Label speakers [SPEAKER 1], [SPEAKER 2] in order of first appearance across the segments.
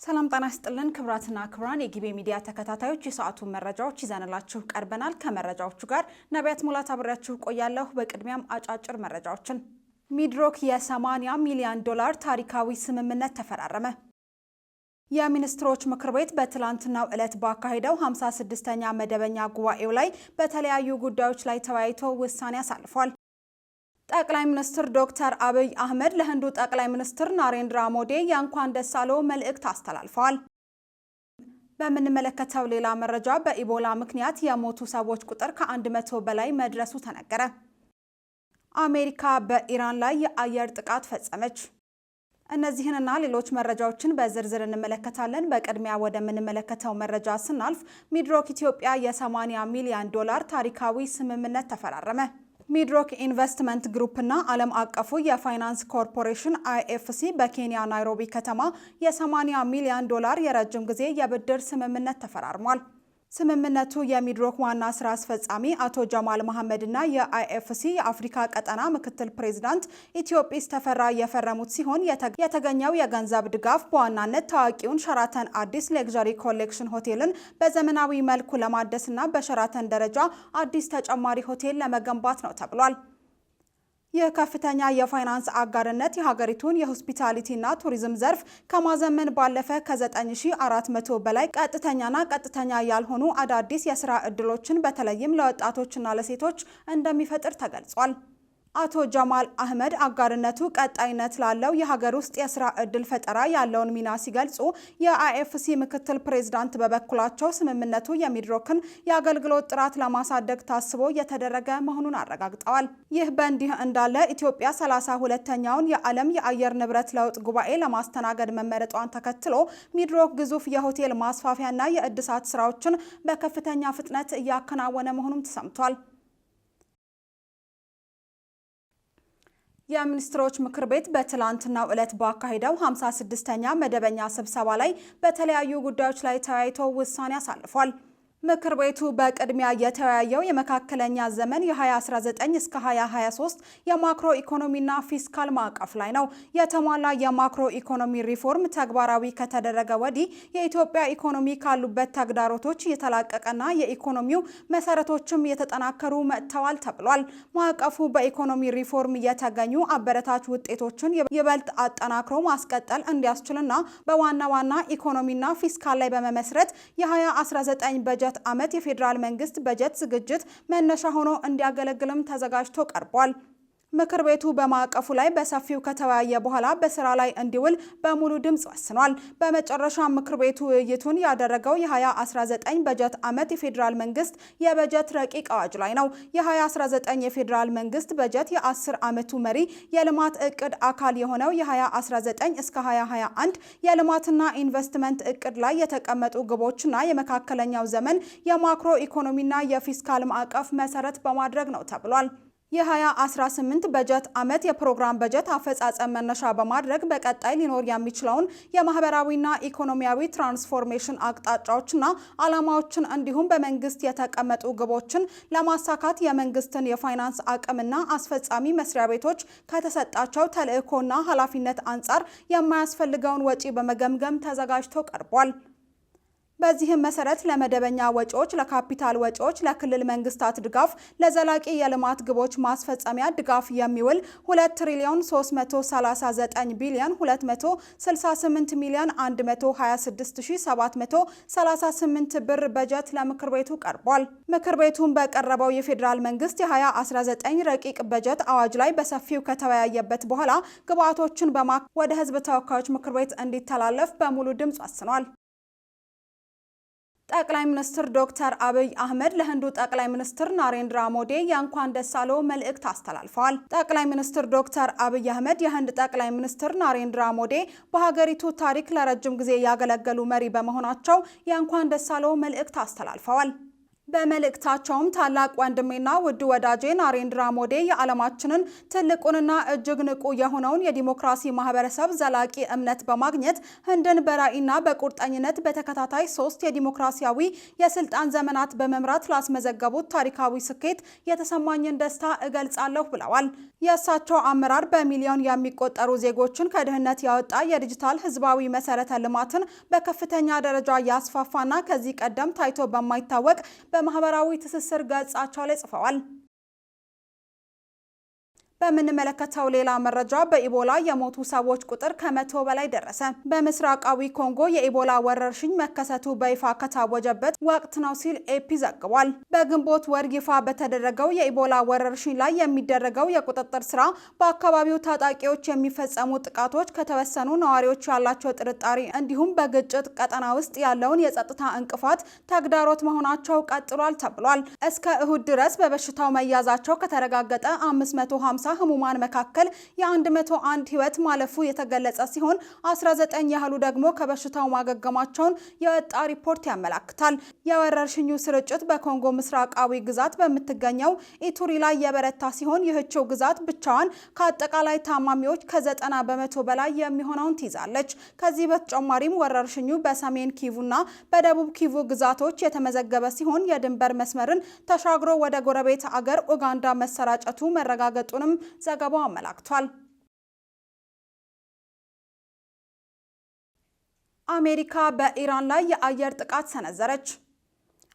[SPEAKER 1] ሰላም ጤና ይስጥልን ክብራትና ክብራን የጊቤ ሚዲያ ተከታታዮች የሰዓቱን መረጃዎች ይዘንላችሁ ቀርበናል። ከመረጃዎቹ ጋር ነቢያት ሙላት አብሬያችሁ ቆያለሁ። በቅድሚያም አጫጭር መረጃዎችን ሚድሮክ የ$80 ሚሊዮን ታሪካዊ ስምምነት ተፈራረመ። የሚኒስትሮች ምክር ቤት በትላንትናው ዕለት ባካሄደው 56ኛ መደበኛ ጉባኤው ላይ በተለያዩ ጉዳዮች ላይ ተወያይቶ ውሳኔ አሳልፏል። ጠቅላይ ሚኒስትር ዶክተር አብይ አህመድ ለህንዱ ጠቅላይ ሚኒስትር ናሬንድራ ሞዲ የእንኳን ደስ አለው መልእክት አስተላልፈዋል። በምንመለከተው ሌላ መረጃ በኢቦላ ምክንያት የሞቱ ሰዎች ቁጥር ከ100 በላይ መድረሱ ተነገረ። አሜሪካ በኢራን ላይ የአየር ጥቃት ፈጸመች። እነዚህንና ሌሎች መረጃዎችን በዝርዝር እንመለከታለን። በቅድሚያ ወደምንመለከተው መረጃ ስናልፍ ሚድሮክ ኢትዮጵያ የ$80 ሚሊዮን ታሪካዊ ስምምነት ተፈራረመ። ሚድሮክ ኢንቨስትመንት ግሩፕ እና ዓለም አቀፉ የፋይናንስ ኮርፖሬሽን IFC በኬንያ ናይሮቢ ከተማ የ$80 ሚሊዮን የረጅም ጊዜ የብድር ስምምነት ተፈራርሟል። ስምምነቱ የሚድሮክ ዋና ስራ አስፈጻሚ አቶ ጀማል መሐመድ እና የIFC የአፍሪካ ቀጠና ምክትል ፕሬዝዳንት ኢትዮጵስ ተፈራ የፈረሙት ሲሆን የተገኘው የገንዘብ ድጋፍ በዋናነት ታዋቂውን ሸራተን አዲስ ሌክዠሪ ኮሌክሽን ሆቴልን በዘመናዊ መልኩ ለማደስና በሸራተን ደረጃ አዲስ ተጨማሪ ሆቴል ለመገንባት ነው ተብሏል። ይህ ከፍተኛ የፋይናንስ አጋርነት የሀገሪቱን የሆስፒታሊቲና ቱሪዝም ዘርፍ ከማዘመን ባለፈ ከ9400 በላይ ቀጥተኛና ቀጥተኛ ያልሆኑ አዳዲስ የስራ ዕድሎችን በተለይም ለወጣቶችና ለሴቶች እንደሚፈጥር ተገልጿል። አቶ ጀማል አህመድ አጋርነቱ ቀጣይነት ላለው የሀገር ውስጥ የስራ ዕድል ፈጠራ ያለውን ሚና ሲገልጹ የIFC ምክትል ፕሬዝዳንት በበኩላቸው ስምምነቱ የሚድሮክን የአገልግሎት ጥራት ለማሳደግ ታስቦ የተደረገ መሆኑን አረጋግጠዋል። ይህ በእንዲህ እንዳለ ኢትዮጵያ 32ኛውን የዓለም የአየር ንብረት ለውጥ ጉባኤ ለማስተናገድ መመረጧን ተከትሎ ሚድሮክ ግዙፍ የሆቴል ማስፋፊያና የእድሳት ስራዎችን በከፍተኛ ፍጥነት እያከናወነ መሆኑም ተሰምቷል። የሚኒስትሮች ምክር ቤት በትላንትናው ዕለት ባካሄደው 56ኛ መደበኛ ስብሰባ ላይ በተለያዩ ጉዳዮች ላይ ተወያይቶ ውሳኔ አሳልፏል። ምክር ቤቱ በቅድሚያ የተወያየው የመካከለኛ ዘመን የ2019 እስከ 2023 የማክሮ ኢኮኖሚና ፊስካል ማዕቀፍ ላይ ነው። የተሟላ የማክሮ ኢኮኖሚ ሪፎርም ተግባራዊ ከተደረገ ወዲህ የኢትዮጵያ ኢኮኖሚ ካሉበት ተግዳሮቶች የተላቀቀና የኢኮኖሚው መሰረቶችም የተጠናከሩ መጥተዋል ተብሏል። ማዕቀፉ በኢኮኖሚ ሪፎርም የተገኙ አበረታች ውጤቶችን ይበልጥ አጠናክሮ ማስቀጠል እንዲያስችልና በዋና ዋና ኢኮኖሚና ፊስካል ላይ በመመስረት የ2019 በጀት ዓመት የፌዴራል መንግስት በጀት ዝግጅት መነሻ ሆኖ እንዲያገለግልም ተዘጋጅቶ ቀርቧል። ምክር ቤቱ በማዕቀፉ ላይ በሰፊው ከተወያየ በኋላ በስራ ላይ እንዲውል በሙሉ ድምጽ ወስኗል። በመጨረሻ ምክር ቤቱ ውይይቱን ያደረገው የ2019 በጀት ዓመት የፌዴራል መንግስት የበጀት ረቂቅ አዋጅ ላይ ነው። የ2019 የፌዴራል መንግስት በጀት የ10 ዓመቱ መሪ የልማት እቅድ አካል የሆነው የ2019 እስከ 2021 የልማትና ኢንቨስትመንት እቅድ ላይ የተቀመጡ ግቦችና የመካከለኛው ዘመን የማክሮ ኢኮኖሚና የፊስካል ማዕቀፍ መሰረት በማድረግ ነው ተብሏል። የ2018 በጀት ዓመት የፕሮግራም በጀት አፈጻጸም መነሻ በማድረግ በቀጣይ ሊኖር የሚችለውን የማህበራዊና ኢኮኖሚያዊ ትራንስፎርሜሽን አቅጣጫዎችና ዓላማዎችን እንዲሁም በመንግስት የተቀመጡ ግቦችን ለማሳካት የመንግስትን የፋይናንስ አቅምና አስፈጻሚ መስሪያ ቤቶች ከተሰጣቸው ተልዕኮና ኃላፊነት አንጻር የማያስፈልገውን ወጪ በመገምገም ተዘጋጅቶ ቀርቧል። በዚህም መሰረት ለመደበኛ ወጪዎች፣ ለካፒታል ወጪዎች፣ ለክልል መንግስታት ድጋፍ፣ ለዘላቂ የልማት ግቦች ማስፈጸሚያ ድጋፍ የሚውል 2 ትሪሊዮን 339 ቢሊዮን 268 ሚሊዮን 126738 ብር በጀት ለምክር ቤቱ ቀርቧል። ምክር ቤቱን በቀረበው የፌዴራል መንግስት የ2019 ረቂቅ በጀት አዋጅ ላይ በሰፊው ከተወያየበት በኋላ ግብዓቶችን ወደ ህዝብ ተወካዮች ምክር ቤት እንዲተላለፍ በሙሉ ድምጽ ወስኗል። ጠቅላይ ሚኒስትር ዶክተር አብይ አህመድ ለህንዱ ጠቅላይ ሚኒስትር ናሬንድራ ሞዲ የእንኳን ደስ አለው መልእክት አስተላልፈዋል። ጠቅላይ ሚኒስትር ዶክተር አብይ አህመድ የህንድ ጠቅላይ ሚኒስትር ናሬንድራ ሞዲ በሀገሪቱ ታሪክ ለረጅም ጊዜ ያገለገሉ መሪ በመሆናቸው የእንኳን ደስ አለው መልእክት አስተላልፈዋል። በመልእክታቸውም ታላቅ ወንድሜና ውድ ወዳጄ ናሬንድራ ሞዲ የዓለማችንን ትልቁንና እጅግ ንቁ የሆነውን የዲሞክራሲ ማህበረሰብ ዘላቂ እምነት በማግኘት ህንድን በራዕይና በቁርጠኝነት በተከታታይ 3 የዲሞክራሲያዊ የስልጣን ዘመናት በመምራት ላስመዘገቡት ታሪካዊ ስኬት የተሰማኝን ደስታ እገልጻለሁ ብለዋል። የእሳቸው አመራር በሚሊዮን የሚቆጠሩ ዜጎችን ከድህነት ያወጣ የዲጂታል ህዝባዊ መሰረተ ልማትን በከፍተኛ ደረጃ ያስፋፋና ከዚህ ቀደም ታይቶ በማይታወቅ በማህበራዊ ትስስር ገጻቸው ላይ ጽፈዋል። በምንመለከተው ሌላ መረጃ በኢቦላ የሞቱ ሰዎች ቁጥር ከ100 በላይ ደረሰ። በምስራቃዊ ኮንጎ የኢቦላ ወረርሽኝ መከሰቱ በይፋ ከታወጀበት ወቅት ነው ሲል ኤፒ ዘግቧል። በግንቦት ወር ይፋ በተደረገው የኢቦላ ወረርሽኝ ላይ የሚደረገው የቁጥጥር ስራ በአካባቢው ታጣቂዎች የሚፈጸሙ ጥቃቶች፣ ከተወሰኑ ነዋሪዎች ያላቸው ጥርጣሬ እንዲሁም በግጭት ቀጠና ውስጥ ያለውን የጸጥታ እንቅፋት ተግዳሮት መሆናቸው ቀጥሏል ተብሏል። እስከ እሁድ ድረስ በበሽታው መያዛቸው ከተረጋገጠ 550 ህሙማን መካከል የ101 ህይወት ማለፉ የተገለጸ ሲሆን 19 ያህሉ ደግሞ ከበሽታው ማገገማቸውን የወጣ ሪፖርት ያመለክታል። የወረርሽኙ ስርጭት በኮንጎ ምስራቃዊ ግዛት በምትገኘው ኢቱሪ ላይ የበረታ ሲሆን ይህችው ግዛት ብቻዋን ከአጠቃላይ ታማሚዎች ከ90 በመቶ በላይ የሚሆነውን ትይዛለች። ከዚህ በተጨማሪም ወረርሽኙ በሰሜን ኪቩና በደቡብ ኪቩ ግዛቶች የተመዘገበ ሲሆን የድንበር መስመርን ተሻግሮ ወደ ጎረቤት አገር ኡጋንዳ መሰራጨቱ መረጋገጡንም ዘገባው አመላክቷል። አሜሪካ በኢራን ላይ የአየር ጥቃት ሰነዘረች።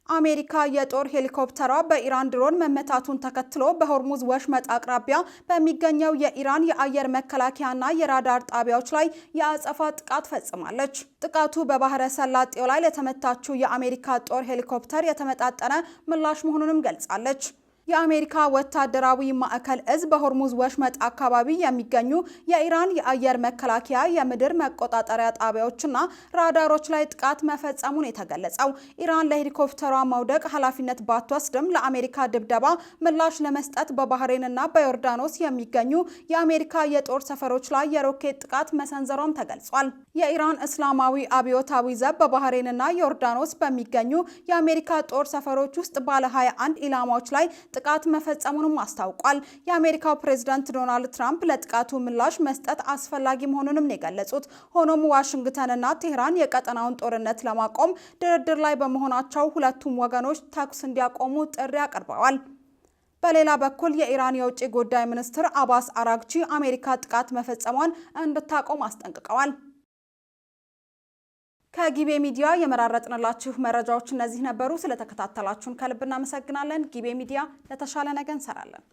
[SPEAKER 1] አሜሪካ የጦር ሄሊኮፕተሯ በኢራን ድሮን መመታቱን ተከትሎ በሆርሙዝ ወሽመጥ አቅራቢያ በሚገኘው የኢራን የአየር መከላከያና የራዳር ጣቢያዎች ላይ የአጸፋ ጥቃት ፈጽማለች። ጥቃቱ በባህረ ሰላጤው ላይ ለተመታችው የአሜሪካ ጦር ሄሊኮፕተር የተመጣጠነ ምላሽ መሆኑንም ገልጻለች። የአሜሪካ ወታደራዊ ማዕከል እዝ በሆርሙዝ ወሽመጥ አካባቢ የሚገኙ የኢራን የአየር መከላከያ የምድር መቆጣጠሪያ ጣቢያዎችና ራዳሮች ላይ ጥቃት መፈጸሙን የተገለጸው ኢራን ለሄሊኮፕተሯ መውደቅ ኃላፊነት ባትወስድም ለአሜሪካ ድብደባ ምላሽ ለመስጠት በባህሬንና በዮርዳኖስ የሚገኙ የአሜሪካ የጦር ሰፈሮች ላይ የሮኬት ጥቃት መሰንዘሯም ተገልጿል። የኢራን እስላማዊ አብዮታዊ ዘብ በባህሬንና ዮርዳኖስ በሚገኙ የአሜሪካ ጦር ሰፈሮች ውስጥ ባለ 21 ኢላማዎች ላይ ጥቃት መፈጸሙንም አስታውቋል። የአሜሪካው ፕሬዝዳንት ዶናልድ ትራምፕ ለጥቃቱ ምላሽ መስጠት አስፈላጊ መሆኑንም ነው የገለጹት። ሆኖም ዋሽንግተንና ቴህራን የቀጠናውን ጦርነት ለማቆም ድርድር ላይ በመሆናቸው ሁለቱም ወገኖች ተኩስ እንዲያቆሙ ጥሪ አቅርበዋል። በሌላ በኩል የኢራን የውጭ ጉዳይ ሚኒስትር አባስ አራግቺ አሜሪካ ጥቃት መፈጸሟን እንድታቆም አስጠንቅቀዋል። ከጊቤ ሚዲያ የመራረጥንላችሁ መረጃዎች እነዚህ ነበሩ። ስለተከታተላችሁን ከልብ እናመሰግናለን። ጊቤ ሚዲያ ለተሻለ ነገ እንሰራለን።